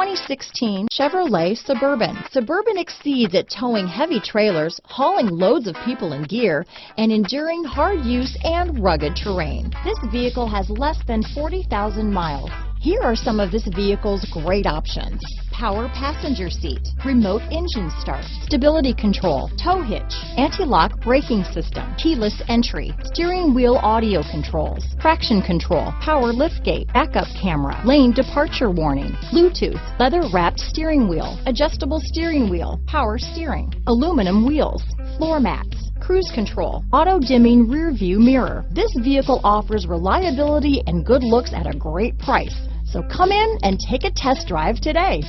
2016 Chevrolet Suburban. Suburban exceeds at towing heavy trailers, hauling loads of people and gear, and enduring hard use and rugged terrain. This vehicle has less than 40,000 miles. Here are some of this vehicle's great options: power passenger seat, remote engine start, stability control, tow hitch, anti-lock braking system, keyless entry, steering wheel audio controls, traction control, power liftgate, backup camera, lane departure warning, Bluetooth, leather wrapped steering wheel, adjustable steering wheel, power steering, aluminum wheels, floor mats, cruise control, auto dimming rear view mirror. This vehicle offers reliability and good looks at a great price. So come in and take a test drive today.